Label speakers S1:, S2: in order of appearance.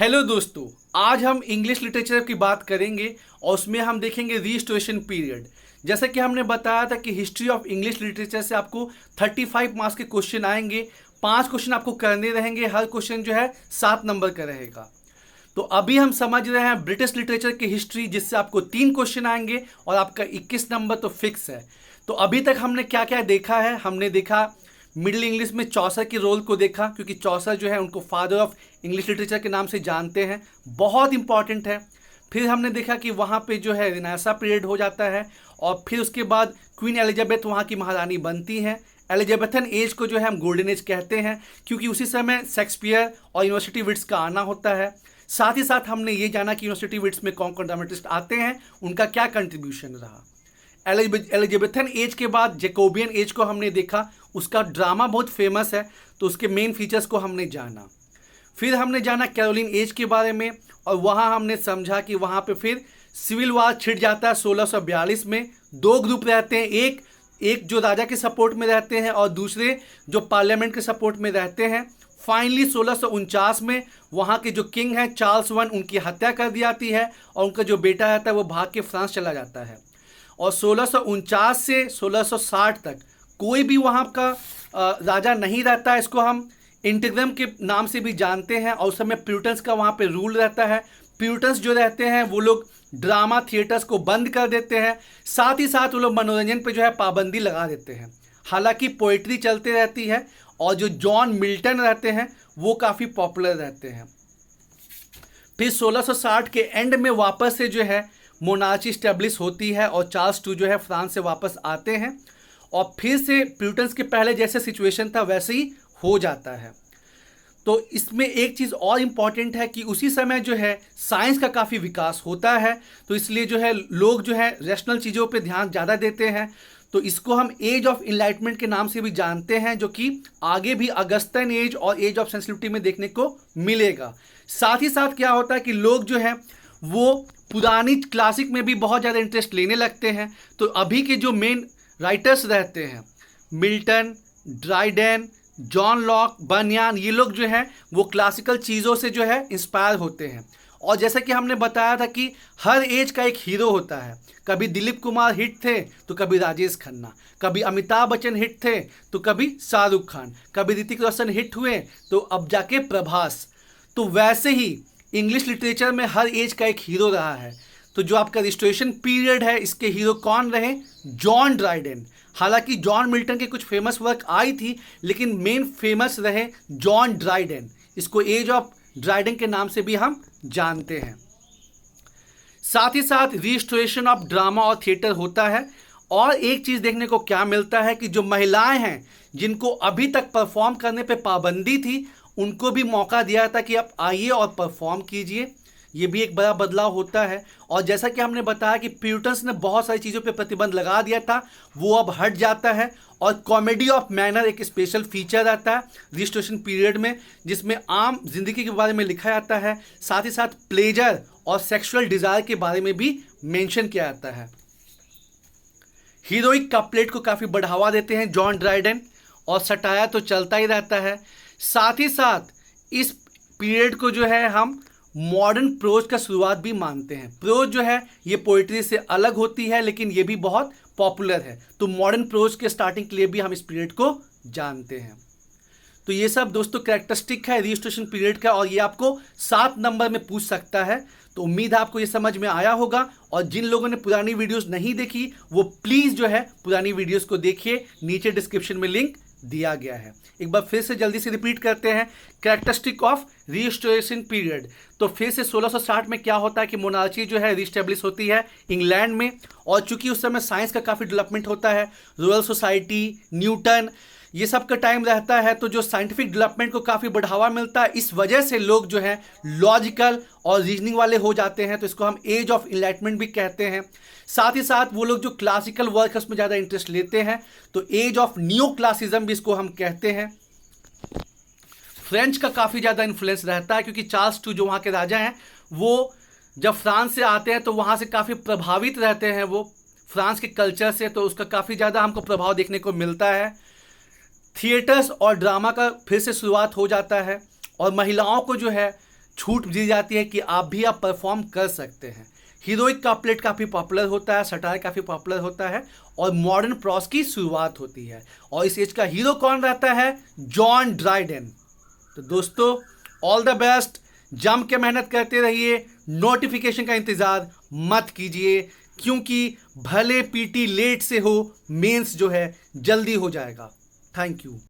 S1: Hello दोस्तों, आज हम इंग्लिश लिटरेचर की बात करेंगे और उसमें हम देखेंगे रिस्टोरेशन पीरियड। जैसा कि हमने बताया था कि हिस्ट्री ऑफ इंग्लिश लिटरेचर से आपको 35 मार्क्स के क्वेश्चन आएंगे। 5 क्वेश्चन आपको करने रहेंगे, हर क्वेश्चन जो है 7 नंबर का रहेगा। तो अभी हम समझ रहे हैं ब्रिटिश लिटरेचर की हिस्ट्री, जिससे आपको 3 क्वेश्चन आएंगे और आपका 21 नंबर तो फिक्स है। तो अभी तक हमने क्या क्या देखा है, हमने देखा मिडिल इंग्लिश में चौसर के रोल को देखा, क्योंकि चौसर जो है उनको फादर ऑफ इंग्लिश लिटरेचर के नाम से जानते हैं, बहुत इंपॉर्टेंट है। फिर हमने देखा कि वहाँ पे जो है रिनासा पीरियड हो जाता है और फिर उसके बाद क्वीन एलिजाबेथ वहाँ की महारानी बनती हैं। एलिजाबेथन एज को जो है हम गोल्डन एज कहते हैं, क्योंकि उसी समय शेक्सपियर और यूनिवर्सिटी विट्स का आना होता है। साथ ही साथ हमने ये जाना कि यूनिवर्सिटी विट्स में कौन कौन ड्रामेटिस्ट आते हैं, उनका क्या कंट्रीब्यूशन रहा। एलिजाबेथन एज के बाद जैकोबियन एज को हमने देखा, उसका ड्रामा बहुत फेमस है, तो उसके मेन फीचर्स को हमने जाना। फिर हमने जाना कैरोलिन एज के बारे में और वहाँ हमने समझा कि वहाँ पे फिर सिविल वार छिड़ जाता है 1642 में। 2 ग्रुप रहते हैं, एक जो राजा के सपोर्ट में रहते हैं और दूसरे जो पार्लियामेंट के सपोर्ट में रहते हैं। फाइनली 1649 में वहाँ के जो किंग हैं चार्ल्स वन, उनकी हत्या कर दी जाती है और उनका जो बेटा रहता है वो भाग के फ्रांस चला जाता है। और 1649 से 1660 तक कोई भी वहाँ का राजा नहीं रहता है। इसको हम इंटीग्रम के नाम से भी जानते हैं और उस समय प्यूरिटन्स का वहाँ पे रूल रहता है। प्यूरिटन्स जो रहते हैं वो लोग ड्रामा थिएटर्स को बंद कर देते हैं, साथ ही साथ वो लोग मनोरंजन पे जो है पाबंदी लगा देते हैं। हालांकि पोइट्री चलती रहती है और जो जॉन मिल्टन रहते हैं वो काफ़ी पॉपुलर रहते हैं। फिर 1660 के एंड में वापस से जो है मोनार्ची स्टेब्लिश होती है और चार्ल्स टू जो है फ्रांस से वापस आते हैं और फिर से प्यूरिटन्स के पहले जैसे सिचुएशन था वैसे ही हो जाता है। तो इसमें एक चीज़ और इम्पॉर्टेंट है कि उसी समय जो है साइंस का काफ़ी विकास होता है, तो इसलिए जो है लोग जो है रैशनल चीज़ों पे ध्यान ज़्यादा देते हैं। तो इसको हम एज ऑफ इनलाइटमेंट के नाम से भी जानते हैं, जो कि आगे भी अगस्टन एज और एज ऑफ सेंसिटिविटी में देखने को मिलेगा। साथ ही साथ क्या होता है कि लोग जो है वो पुरानी क्लासिक में भी बहुत ज़्यादा इंटरेस्ट लेने लगते हैं। तो अभी के जो मेन राइटर्स रहते हैं मिल्टन, ड्राइडेन, जॉन लॉक, बर्नियान, ये लोग जो हैं वो क्लासिकल चीज़ों से जो है इंस्पायर होते हैं। और जैसा कि हमने बताया था कि हर एज का एक हीरो होता है। कभी दिलीप कुमार हिट थे तो कभी राजेश खन्ना, कभी अमिताभ बच्चन हिट थे तो कभी शाहरुख खान, कभी ऋतिक रोशन हिट हुए तो अब जाके प्रभास। तो वैसे ही इंग्लिश लिटरेचर में हर एज का एक हीरो रहा है। तो जो आपका रिस्टोरेशन पीरियड है, इसके हीरो कौन रहे? John Dryden. हालांकि जॉन मिल्टन के कुछ फेमस वर्क आई थी, लेकिन मेन फेमस रहे जॉन ड्राइडेन। इसको एज ऑफ ड्राइडेन के नाम से भी हम जानते हैं। साथ ही साथ रिस्टोरेशन ऑफ ड्रामा और थिएटर होता है। और एक चीज़ देखने को क्या मिलता है कि जो महिलाएं हैं जिनको अभी तक परफॉर्म करने पे पाबंदी थी, उनको भी मौका दिया था कि आप आइए और परफॉर्म कीजिए। ये भी एक बड़ा बदलाव होता है। और जैसा कि हमने बताया कि प्यूरिटन्स ने बहुत सारी चीज़ों पे प्रतिबंध लगा दिया था, वो अब हट जाता है। और कॉमेडी ऑफ मैनर एक स्पेशल फीचर आता है रिस्टोरेशन पीरियड में, जिसमें आम जिंदगी के बारे में लिखा जाता है, साथ ही साथ प्लेजर और सेक्सुअल डिज़ायर के बारे में भी मेंशन किया जाता है। हीरोइक कपलेट को काफ़ी बढ़ावा देते हैं जॉन ड्राइडेन, और सटाया तो चलता ही रहता है। साथ ही साथ इस पीरियड को जो है हम मॉडर्न प्रोज का शुरुआत भी मानते हैं। प्रोज जो है ये पोइट्री से अलग होती है, लेकिन ये भी बहुत पॉपुलर है। तो मॉडर्न प्रोज के स्टार्टिंग के लिए भी हम इस पीरियड को जानते हैं। तो ये सब दोस्तों कैरेक्टरिस्टिक है रिस्टोरेशन पीरियड का, और ये आपको 7 नंबर में पूछ सकता है। तो उम्मीद है आपको ये समझ में आया होगा। और जिन लोगों ने पुरानी वीडियोस नहीं देखी वो प्लीज़ जो है पुरानी वीडियोस को देखिए, नीचे डिस्क्रिप्शन में लिंक दिया गया है। एक बार फिर से जल्दी से रिपीट करते हैं कैरेक्टरिस्टिक ऑफ रिस्टोरेशन पीरियड। तो फिर से 1660 में क्या होता है कि मोनार्ची जो है रिस्टेब्लिश होती है इंग्लैंड में, और चूंकि उस समय साइंस का काफ़ी डेवलपमेंट होता है, रॉयल सोसाइटी, न्यूटन, ये सब का टाइम रहता है, तो जो साइंटिफिक डेवलपमेंट को काफ़ी बढ़ावा मिलता है। इस वजह से लोग जो है लॉजिकल और रीजनिंग वाले हो जाते हैं, तो इसको हम एज ऑफ इनलाइटमेंट भी कहते हैं। साथ ही साथ वो लोग जो क्लासिकल वर्क है उसमें ज़्यादा इंटरेस्ट लेते हैं, तो एज ऑफ न्यू क्लासिज्म भी इसको हम कहते हैं। फ्रेंच का काफ़ी ज़्यादा इन्फ्लुएंस रहता है, क्योंकि चार्ल्स टू जो वहाँ के राजा हैं वो जब फ्रांस से आते हैं तो वहाँ से काफ़ी प्रभावित रहते हैं वो फ्रांस के कल्चर से, तो उसका काफ़ी ज़्यादा हमको प्रभाव देखने को मिलता है। थिएटर्स और ड्रामा का फिर से शुरुआत हो जाता है और महिलाओं को जो है छूट दी जाती है कि आप परफॉर्म कर सकते हैं। हीरोइक का प्लेट काफ़ी पॉपुलर होता है, सटायर काफ़ी पॉपुलर होता है और मॉडर्न प्रॉस की शुरुआत होती है। और इस एज का हीरो कौन रहता है? John Dryden. तो दोस्तों ऑल द बेस्ट, जम के मेहनत करते रहिए, नोटिफिकेशन का इंतज़ार मत कीजिए, क्योंकि भले पीटी लेट से हो, मेंस जो है जल्दी हो जाएगा। Thank you.